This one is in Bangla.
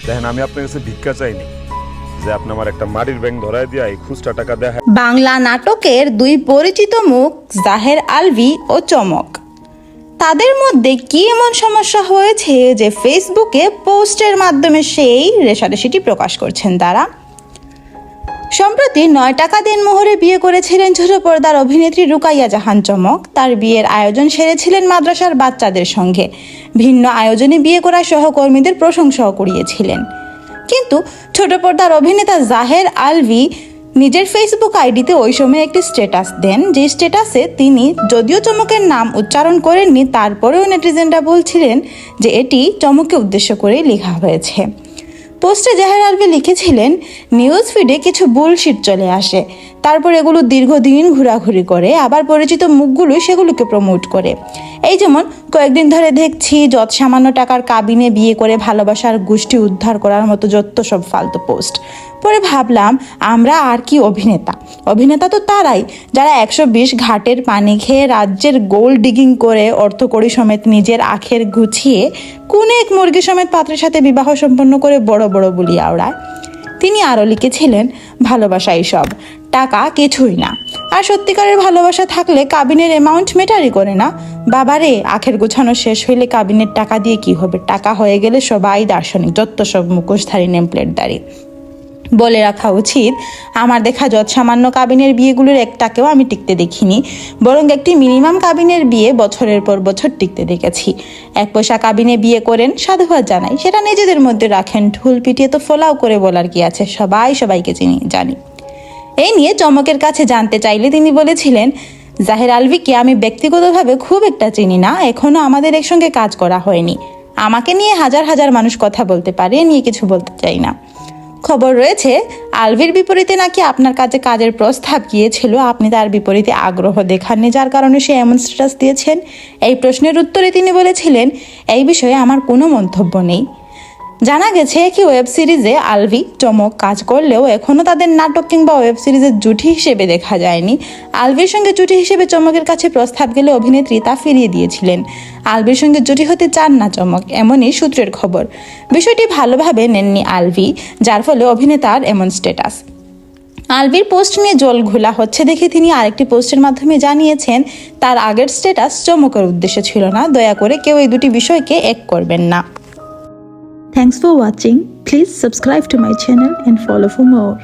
দেখেন আমি আপনার কাছে ভিক্ষা চাইনি যে আপনি আমার একটা মাটির ব্যাংক ধরায় দিয়া এই খুচরা টাকা দেয়। বাংলা নাটকের দুই পরিচিত মুখ জাহের আলভি ও চমক। তাদের মধ্যে কি এমন সমস্যা হয়েছে যে ফেসবুকে পোস্টের মাধ্যমে সেই রেশারেশিটি প্রকাশ করছেন তারা। সম্প্রতি 9 টাকা দেনমোহরে বিয়ে করেছিলেন ছোট পর্দার অভিনেত্রী রুকাইয়া জাহান চমক। তার বিয়ের আয়োজন সেরেছিলেন মাদ্রাসার বাচ্চাদের সঙ্গে। ভিন্ন আয়োজনে বিয়ে করা সহকর্মীদের প্রশংসাও কুড়িয়েছিলেন। কিন্তু ছোট পর্দার অভিনেতা জাহের আলভি নিজের ফেসবুক আইডিতে ওই সময় একটি স্ট্যাটাস দেন, যে স্ট্যাটাসে তিনি যদিও চমকের নাম উচ্চারণ করেননি, তারপরেও নেটিজেনরা বলছিলেন যে এটি চমককে উদ্দেশ্য করেই লেখা হয়েছে। পোস্টে জাহের আলভি লিখেছিলেন, নিউজ ফিডে কিছু বুলশিট চলে আসে, তারপর এগুলো দীর্ঘদিন ঘোরাঘুরি করে, আবার পরিচিত মুখগুলো সেগুলোকে প্রমোট করে। এই যেমন কয়েকদিন ধরে দেখছি যত সামান্য টাকার কাবিনে বিয়ে করে ভালোবাসার গোষ্ঠী উদ্ধার করার মতো যত সব ফালতু পোস্ট। পরে ভাবলাম আমরা আর কি অভিনেতা তো তারাই যারা 120 ঘাটের পানি খেয়ে রাজ্যের গোল্ড ডিগিং করে অর্থকড়ি সমেত নিজের আখের গুছিয়ে কোনে এক মুরগি সমেত পাত্রের সাথে বিবাহ সম্পন্ন করে বড় বড় বুলি আওড়ায়। তিনি আরও লিখেছিলেন, ভালোবাসা সব, টাকা কিছুই না। আর সত্যিকারের ভালোবাসা থাকলে কাবিনের অ্যামাউন্ট ম্যাটারই করে না। বাবারে, আখের গোছানো শেষ হইলে কাবিনের টাকা দিয়ে কি হবে? টাকা হয়ে গেলে সবাই দার্শনিক, যত সব মুখোশধারী নেমপ্লেটধারী। বলে রাখা উচিত, আমার দেখা যত সামান্য কাবিনের বিয়েগুলোর একটাকেও আমি টিকতে দেখিনি, বরং একটি মিনিমাম কাবিনের বিয়ে বছরের পর বছর টিকতে দেখেছি। 1 পয়সা কাবিনে বিয়ে করেন, সাধুবাদ জানাই, সেটা নিজেদের মধ্যে রাখেন, ঢুল পিটিয়ে তো ফোলাও করে বলার কি আছে, সবাই সবাইকে জানি। এই নিয়ে চমকের কাছে জানতে চাইলে তিনি বলেছিলেন, জাহের আলভিকে আমি ব্যক্তিগতভাবে খুব একটা চিনি না, এখনো আমাদের একসঙ্গে কাজ করা হয়নি। আমাকে নিয়ে হাজার হাজার মানুষ কথা বলতে পারে, নিয়ে কিছু বলতে চাই না। খবর রয়েছে আলভির বিপরীতে নাকি আপনার কাছে কাজের প্রস্তাব গিয়েছিল, আপনি তার বিপরীতে আগ্রহ দেখাননি, যার কারণে সে এমন স্ট্যাটাস দিয়েছেন। এই প্রশ্নের উত্তরে তিনি বলেছিলেন, এই বিষয়ে আমার কোনো মন্তব্য নেই। জানা গেছে কি ওয়েব সিরিজে আলভি চমক কাজ করলেও এখনও তাদের নাটক কিংবা ওয়েব সিরিজের জুটি হিসেবে দেখা যায়নি। আলভির সঙ্গে জুটি হিসেবে চমকের কাছে প্রস্তাব গেলে অভিনেত্রী তা ফিরিয়ে দিয়েছিলেন। আলভির সঙ্গে জুটি হতে চান না চমক, এমনই সূত্রের খবর। বিষয়টি ভালোভাবে নেননি আলভি, যার ফলে অভিনেতার এমন স্ট্যাটাস। আলভির পোস্ট নিয়ে জল ঘোলা হচ্ছে দেখে তিনি আরেকটি পোস্টের মাধ্যমে জানিয়েছেন, তার আগের স্ট্যাটাস চমকের উদ্দেশ্য ছিল না, দয়া করে কেউ এই দুটি বিষয়কে এক করবেন না। Thanks for watching. Please subscribe to my channel and follow for more.